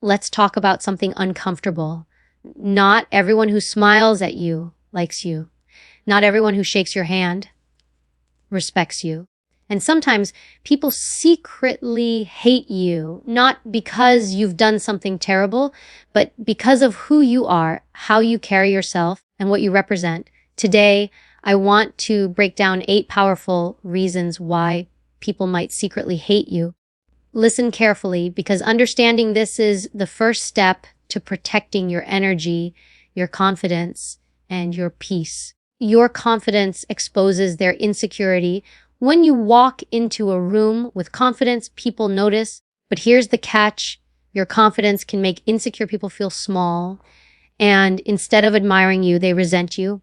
let's talk about something uncomfortable. Not everyone who smiles at you likes you. Not everyone who shakes your hand respects you. And sometimes people secretly hate you, not because you've done something terrible, but because of who you are, how you carry yourself, and what you represent. Today, I want to break down 8 powerful reasons why people might secretly hate you. Listen carefully, because understanding this is the first step to protecting your energy, your confidence, and your peace. Your confidence exposes their insecurity. When you walk into a room with confidence, people notice. But here's the catch. Your confidence can make insecure people feel small. And instead of admiring you, they resent you.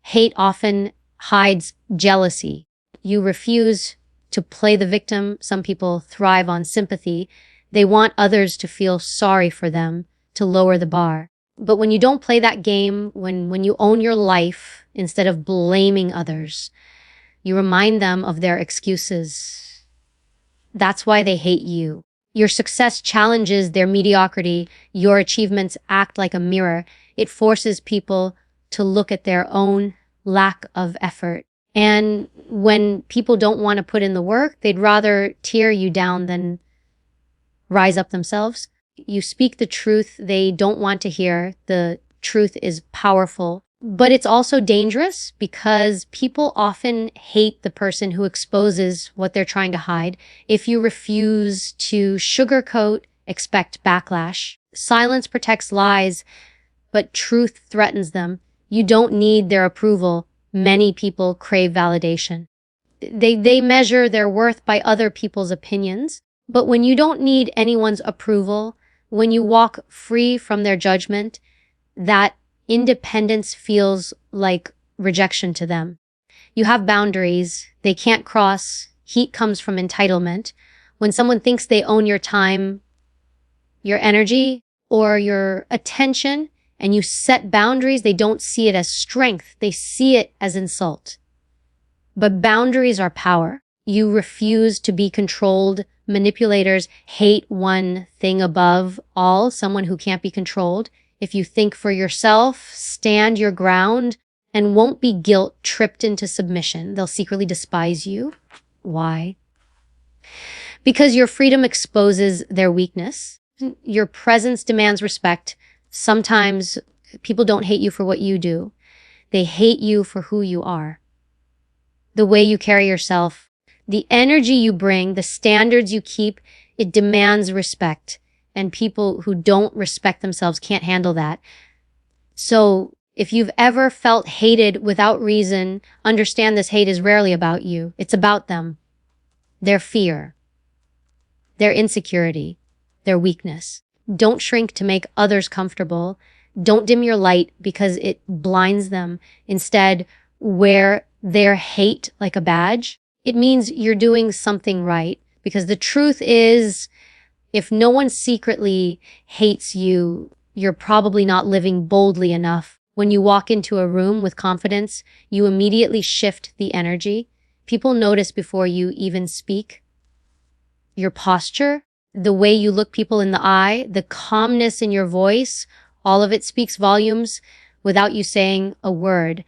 Hate often hides jealousy. You refuse to play the victim. Some people thrive on sympathy. They want others to feel sorry for them, to lower the bar. But when you don't play that game, when you own your life instead of blaming others, you remind them of their excuses. That's why they hate you. Your success challenges their mediocrity. Your achievements act like a mirror. It forces people to look at their own lack of effort. And when people don't want to put in the work, they'd rather tear you down than rise up themselves. You speak the truth they don't want to hear. The truth is powerful, but it's also dangerous because people often hate the person who exposes what they're trying to hide. If you refuse to sugarcoat, expect backlash. Silence protects lies, but truth threatens them. You don't need their approval. Many people crave validation. They measure their worth by other people's opinions. But when you don't need anyone's approval, when you walk free from their judgment, that independence feels like rejection to them. You have boundaries they can't cross. Heat comes from entitlement. When someone thinks they own your time, your energy, or your attention, and you set boundaries, they don't see it as strength. They see it as insult. But boundaries are power. You refuse to be controlled. Manipulators hate one thing above all, someone who can't be controlled. If you think for yourself, stand your ground, and won't be guilt-tripped into submission, they'll secretly despise you. Why? Because your freedom exposes their weakness. Your presence demands respect. Sometimes people don't hate you for what you do. They hate you for who you are. The way you carry yourself, the energy you bring, the standards you keep, it demands respect. And people who don't respect themselves can't handle that. So if you've ever felt hated without reason, understand this hate is rarely about you. It's about them. Their fear, their insecurity, their weakness. Don't shrink to make others comfortable. Don't dim your light because it blinds them. Instead, wear their hate like a badge. It means you're doing something right, because the truth is, if no one secretly hates you, you're probably not living boldly enough. When you walk into a room with confidence, you immediately shift the energy. People notice before you even speak. Your posture, the way you look people in the eye, the calmness in your voice, all of it speaks volumes without you saying a word.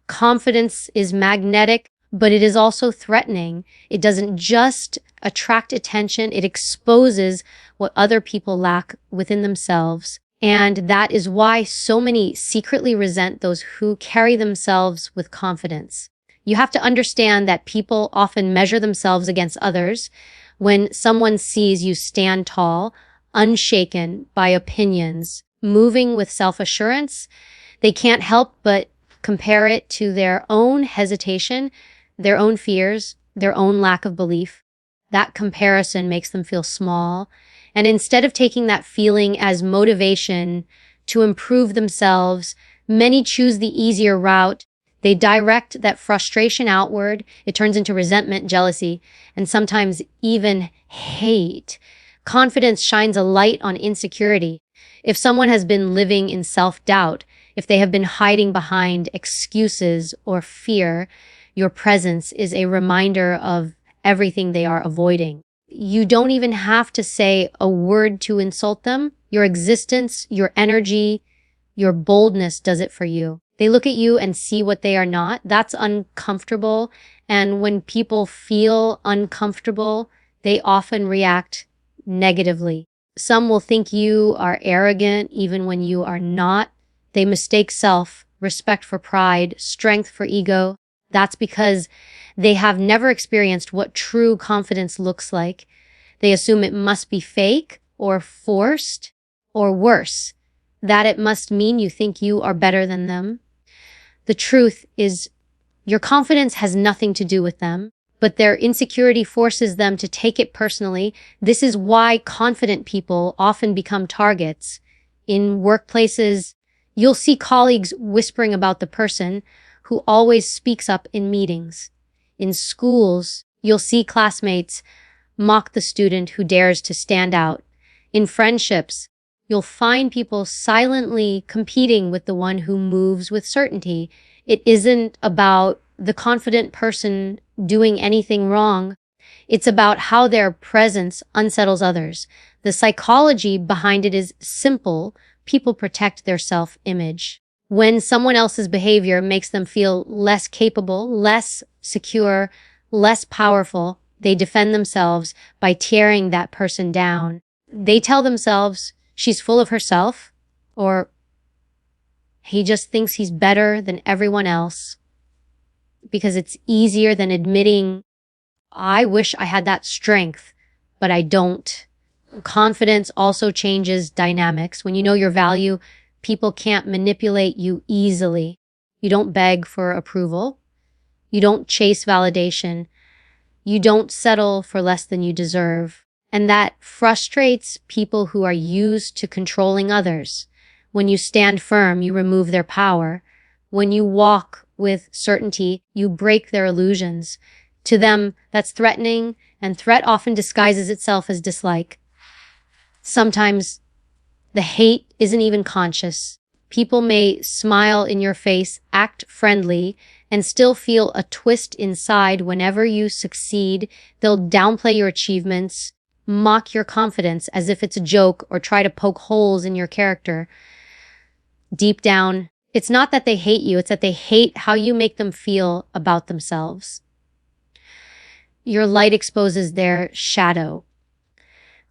Confidence is magnetic, but it is also threatening. It doesn't just attract attention, it exposes what other people lack within themselves. And that is why so many secretly resent those who carry themselves with confidence. You have to understand that people often measure themselves against others. When someone sees you stand tall, unshaken by opinions, moving with self-assurance, they can't help but compare it to their own hesitation, their own fears, their own lack of belief. That comparison makes them feel small. And instead of taking that feeling as motivation to improve themselves, many choose the easier route. They direct that frustration outward. It turns into resentment, jealousy, and sometimes even hate. Confidence shines a light on insecurity. If someone has been living in self-doubt, if they have been hiding behind excuses or fear, your presence is a reminder of everything they are avoiding. You don't even have to say a word to insult them. Your existence, your energy, your boldness does it for you. They look at you and see what they are not. That's uncomfortable. And when people feel uncomfortable, they often react negatively. Some will think you are arrogant even when you are not. They mistake self-respect for pride, strength for ego. That's because they have never experienced what true confidence looks like. They assume it must be fake or forced, or worse, that it must mean you think you are better than them. The truth is, your confidence has nothing to do with them, but their insecurity forces them to take it personally. This is why confident people often become targets. In workplaces, you'll see colleagues whispering about the person who always speaks up in meetings. In schools, you'll see classmates mock the student who dares to stand out. In friendships, you'll find people silently competing with the one who moves with certainty. It isn't about the confident person doing anything wrong. It's about how their presence unsettles others. The psychology behind it is simple. People protect their self-image. When someone else's behavior makes them feel less capable, less secure, less powerful, they defend themselves by tearing that person down. They tell themselves, she's full of herself, or he just thinks he's better than everyone else, because it's easier than admitting, I wish I had that strength, but I don't. Confidence also changes dynamics. When you know your value, people can't manipulate you easily. You don't beg for approval. You don't chase validation. You don't settle for less than you deserve. And that frustrates people who are used to controlling others. When you stand firm, you remove their power. When you walk with certainty, you break their illusions. To them, that's threatening, and threat often disguises itself as dislike. Sometimes the hate isn't even conscious. People may smile in your face, act friendly, and still feel a twist inside whenever you succeed. They'll downplay your achievements, mock your confidence as if it's a joke, or try to poke holes in your character. Deep down, it's not that they hate you, it's that they hate how you make them feel about themselves. Your light exposes their shadow.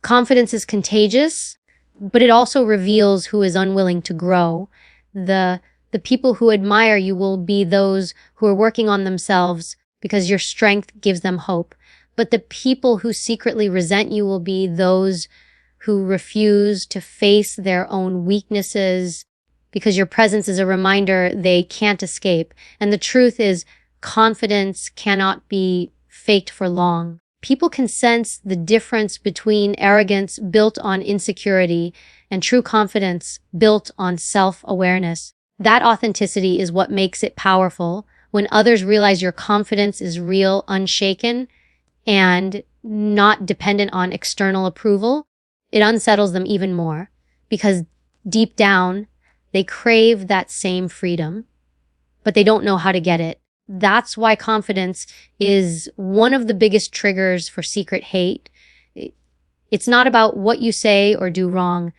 Confidence is contagious, but it also reveals who is unwilling to grow. The people who admire you will be those who are working on themselves because your strength gives them hope. But the people who secretly resent you will be those who refuse to face their own weaknesses because your presence is a reminder they can't escape. And the truth is, confidence cannot be faked for long. People can sense the difference between arrogance built on insecurity and true confidence built on self-awareness. That authenticity is what makes it powerful. When others realize your confidence is real, unshaken, and not dependent on external approval, it unsettles them even more, because deep down, they crave that same freedom, but they don't know how to get it. That's why confidence is one of the biggest triggers for secret hate. It's not about what you say or do wrong.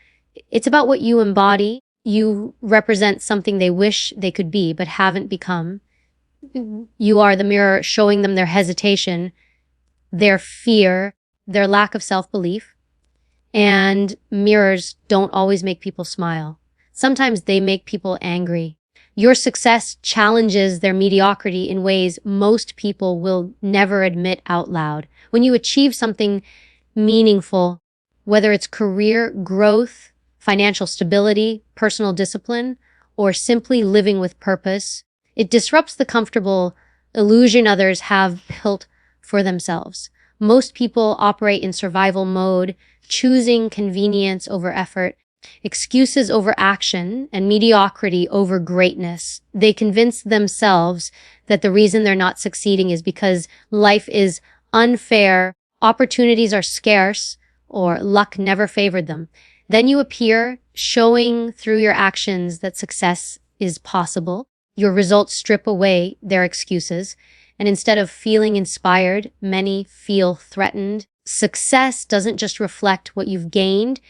It's about what you embody. You represent something they wish they could be, but haven't become. You are the mirror showing them their hesitation, their fear, their lack of self-belief. And mirrors don't always make people smile. Sometimes they make people angry. Your success challenges their mediocrity in ways most people will never admit out loud. When you achieve something meaningful, whether it's career growth, financial stability, personal discipline, or simply living with purpose, it disrupts the comfortable illusion others have built for themselves. Most people operate in survival mode, choosing convenience over effort, excuses over action, and mediocrity over greatness. They convince themselves that the reason they're not succeeding is because life is unfair, opportunities are scarce, or luck never favored them. Then you appear, showing through your actions that success is possible. Your results strip away their excuses, and instead of feeling inspired, many feel threatened. Success doesn't just reflect what you've gained,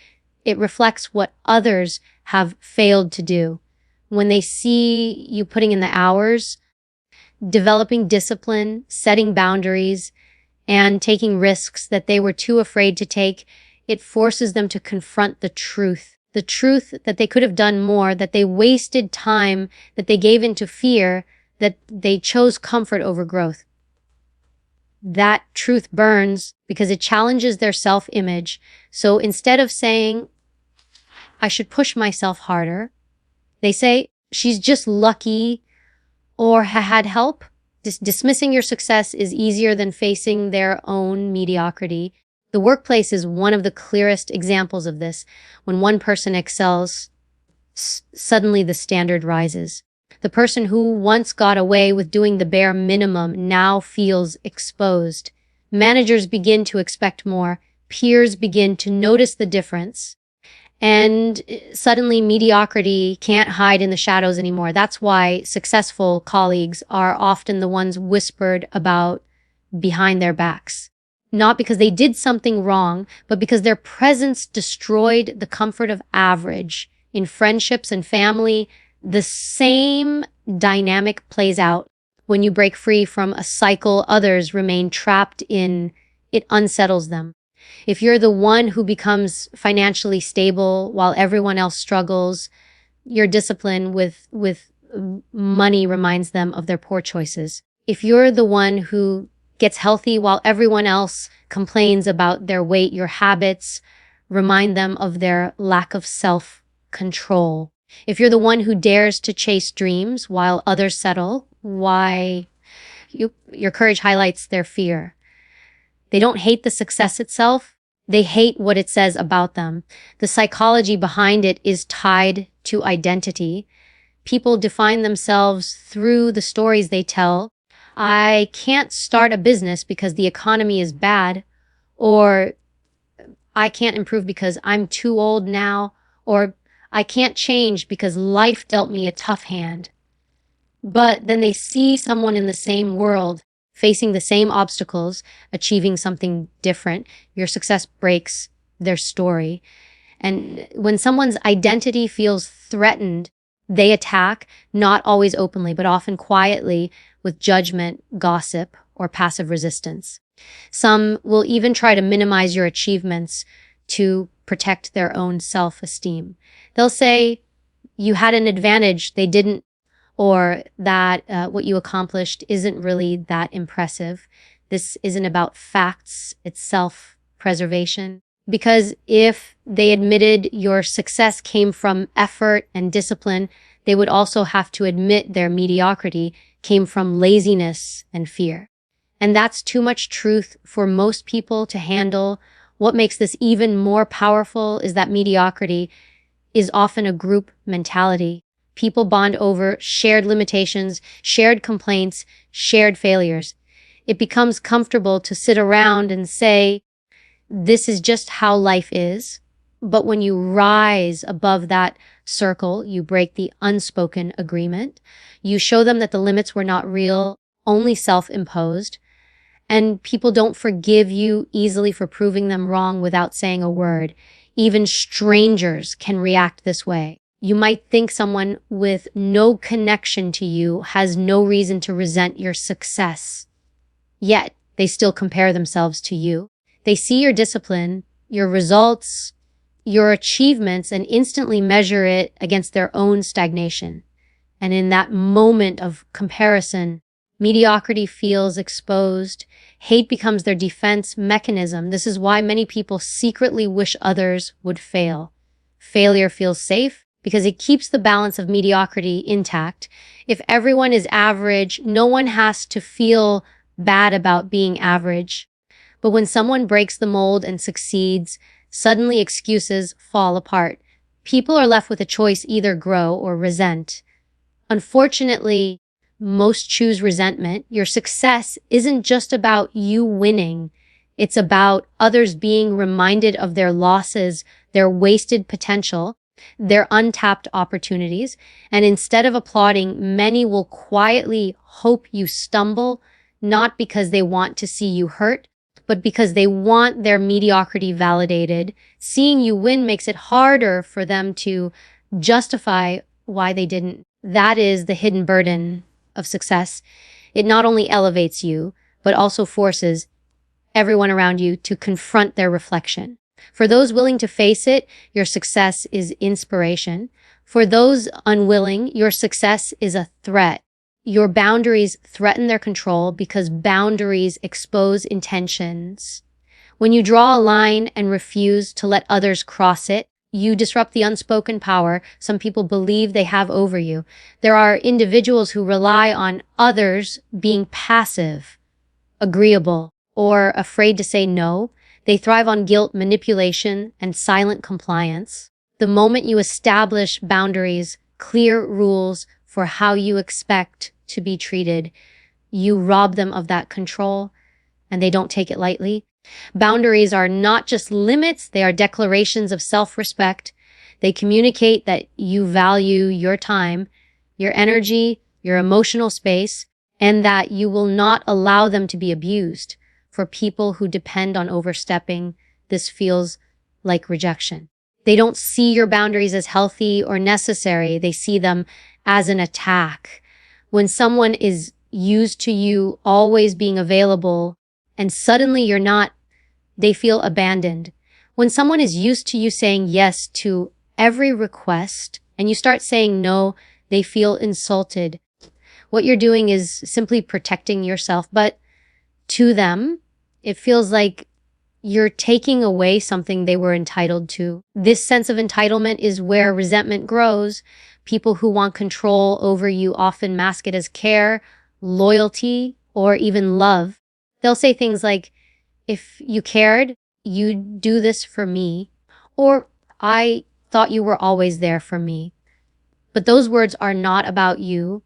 It reflects what others have failed to do. When they see you putting in the hours, developing discipline, setting boundaries, and taking risks that they were too afraid to take, it forces them to confront the truth that they could have done more, that they wasted time, that they gave into fear, that they chose comfort over growth. That truth burns because it challenges their self-image. So instead of saying, I should push myself harder, they say, she's just lucky or had help. Dismissing your success is easier than facing their own mediocrity. The workplace is one of the clearest examples of this. When one person excels, suddenly the standard rises. The person who once got away with doing the bare minimum now feels exposed. Managers begin to expect more. Peers begin to notice the difference. And suddenly mediocrity can't hide in the shadows anymore. That's why successful colleagues are often the ones whispered about behind their backs. Not because they did something wrong, but because their presence destroyed the comfort of average. In friendships and family, the same dynamic plays out. When you break free from a cycle others remain trapped in, it unsettles them. If you're the one who becomes financially stable while everyone else struggles, your discipline with money reminds them of their poor choices. If you're the one who gets healthy while everyone else complains about their weight, your habits remind them of their lack of self-control. If you're the one who dares to chase dreams while others settle, your courage highlights their fear. They don't hate the success itself. They hate what it says about them. The psychology behind it is tied to identity. People define themselves through the stories they tell. I can't start a business because the economy is bad, or I can't improve because I'm too old now, or I can't change because life dealt me a tough hand. But then they see someone in the same world, facing the same obstacles, achieving something different. Your success breaks their story. And when someone's identity feels threatened, they attack, not always openly, but often quietly, with judgment, gossip, or passive resistance. Some will even try to minimize your achievements to protect their own self-esteem. They'll say, you had an advantage, they didn't, or that what you accomplished isn't really that impressive. This isn't about facts, it's self-preservation. Because if they admitted your success came from effort and discipline, they would also have to admit their mediocrity came from laziness and fear. And that's too much truth for most people to handle. What makes this even more powerful is that mediocrity is often a group mentality. People bond over shared limitations, shared complaints, shared failures. It becomes comfortable to sit around and say, this is just how life is. But when you rise above that circle, you break the unspoken agreement. You show them that the limits were not real, only self-imposed. And people don't forgive you easily for proving them wrong without saying a word. Even strangers can react this way. You might think someone with no connection to you has no reason to resent your success. Yet, they still compare themselves to you. They see your discipline, your results, your achievements, and instantly measure it against their own stagnation. And in that moment of comparison, mediocrity feels exposed. Hate becomes their defense mechanism. This is why many people secretly wish others would fail. Failure feels safe because it keeps the balance of mediocrity intact. If everyone is average, no one has to feel bad about being average. But when someone breaks the mold and succeeds, suddenly excuses fall apart. People are left with a choice: either grow or resent. Unfortunately, most choose resentment. Your success isn't just about you winning. It's about others being reminded of their losses, their wasted potential, their untapped opportunities. And instead of applauding, many will quietly hope you stumble, not because they want to see you hurt, but because they want their mediocrity validated. Seeing you win makes it harder for them to justify why they didn't. That is the hidden burden of success. It not only elevates you, but also forces everyone around you to confront their reflection. For those willing to face it, your success is inspiration. For those unwilling, your success is a threat. Your boundaries threaten their control because boundaries expose intentions. When you draw a line and refuse to let others cross it, you disrupt the unspoken power some people believe they have over you. There are individuals who rely on others being passive, agreeable, or afraid to say no. They thrive on guilt, manipulation, and silent compliance. The moment you establish boundaries, clear rules for how you expect to be treated, you rob them of that control, and they don't take it lightly. Boundaries are not just limits, they are declarations of self-respect. They communicate that you value your time, your energy, your emotional space, and that you will not allow them to be abused. For people who depend on overstepping, this feels like rejection. They don't see your boundaries as healthy or necessary. They see them as an attack. When someone is used to you always being available and suddenly you're not, they feel abandoned. When someone is used to you saying yes to every request and you start saying no, they feel insulted. What you're doing is simply protecting yourself, but to them, it feels like you're taking away something they were entitled to. This sense of entitlement is where resentment grows. People who want control over you often mask it as care, loyalty, or even love. They'll say things like, if you cared, you'd do this for me, or I thought you were always there for me. But those words are not about you.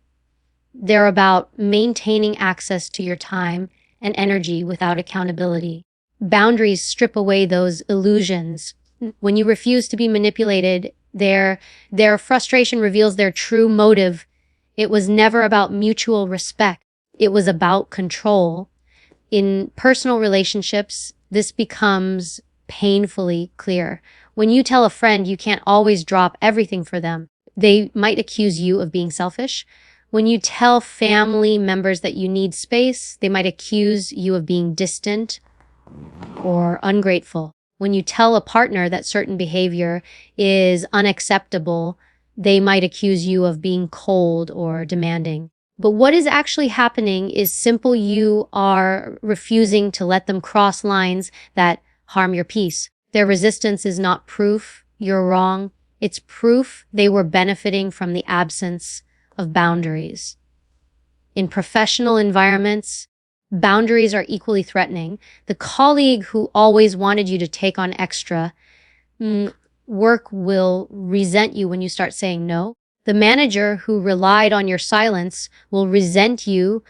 They're about maintaining access to your time and energy without accountability. Boundaries strip away those illusions. When you refuse to be manipulated, their frustration reveals their true motive. It was never about mutual respect. It was about control. In personal relationships, this becomes painfully clear. When you tell a friend you can't always drop everything for them, they might accuse you of being selfish. When you tell family members that you need space, they might accuse you of being distant or ungrateful. When you tell a partner that certain behavior is unacceptable, they might accuse you of being cold or demanding. But what is actually happening is simple. You are refusing to let them cross lines that harm your peace. Their resistance is not proof you're wrong. It's proof they were benefiting from the absence of boundaries. In professional environments, boundaries are equally threatening. The colleague who always wanted you to take on extra work will resent you when you start saying no. The manager who relied on your silence will resent you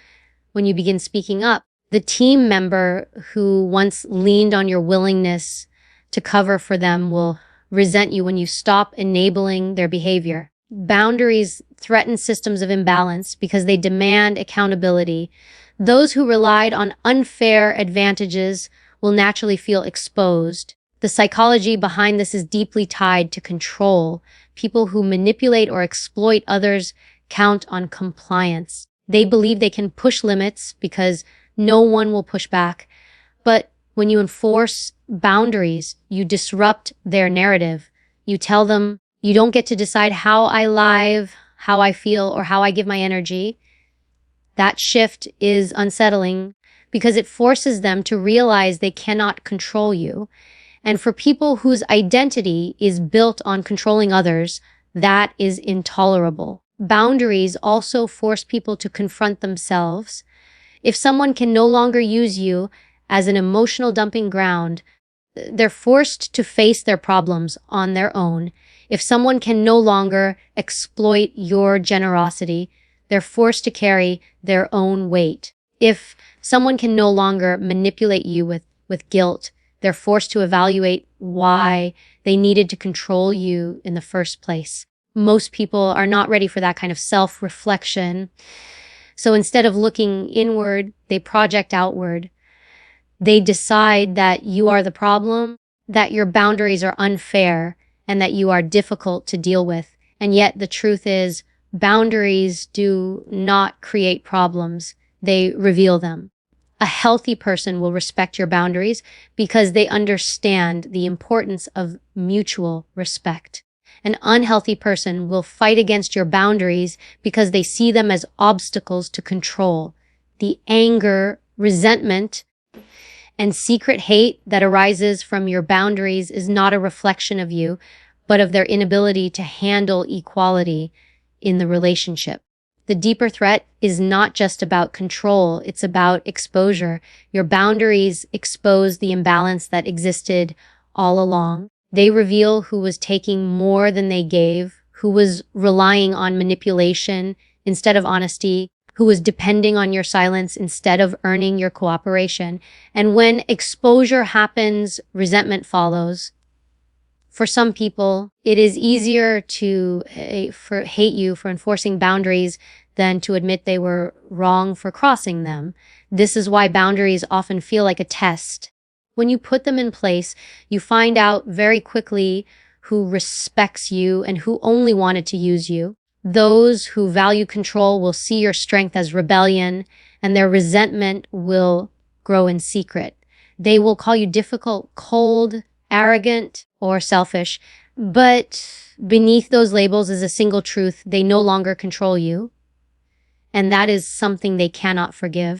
when you begin speaking up. The team member who once leaned on your willingness to cover for them will resent you when you stop enabling their behavior. Boundaries threaten systems of imbalance because they demand accountability. Those who relied on unfair advantages will naturally feel exposed. The psychology behind this is deeply tied to control. People who manipulate or exploit others count on compliance. They believe they can push limits because no one will push back. But when you enforce boundaries, you disrupt their narrative. You tell them, you don't get to decide how I live, how I feel, or how I give my energy. That shift is unsettling because it forces them to realize they cannot control you. And for people whose identity is built on controlling others, that is intolerable. Boundaries also force people to confront themselves. If someone can no longer use you as an emotional dumping ground, they're forced to face their problems on their own. If someone can no longer exploit your generosity, they're forced to carry their own weight. If someone can no longer manipulate you with guilt, they're forced to evaluate why they needed to control you in the first place. Most people are not ready for that kind of self-reflection. So instead of looking inward, they project outward. They decide that you are the problem, that your boundaries are unfair, and that you are difficult to deal with. And yet the truth is, boundaries do not create problems. They reveal them. A healthy person will respect your boundaries because they understand the importance of mutual respect. An unhealthy person will fight against your boundaries because they see them as obstacles to control. The anger, resentment, and secret hate that arises from your boundaries is not a reflection of you, but of their inability to handle equality in the relationship. The deeper threat is not just about control, it's about exposure. Your boundaries expose the imbalance that existed all along. They reveal who was taking more than they gave, who was relying on manipulation instead of honesty, who was depending on your silence instead of earning your cooperation. And when exposure happens, resentment follows. For some people, it is easier to hate you for enforcing boundaries than to admit they were wrong for crossing them. This is why boundaries often feel like a test. When you put them in place, you find out very quickly who respects you and who only wanted to use you. Those who value control will see your strength as rebellion, and their resentment will grow in secret. They will call you difficult, cold, arrogant, or selfish. But beneath those labels is a single truth: they no longer control you. And that is something they cannot forgive.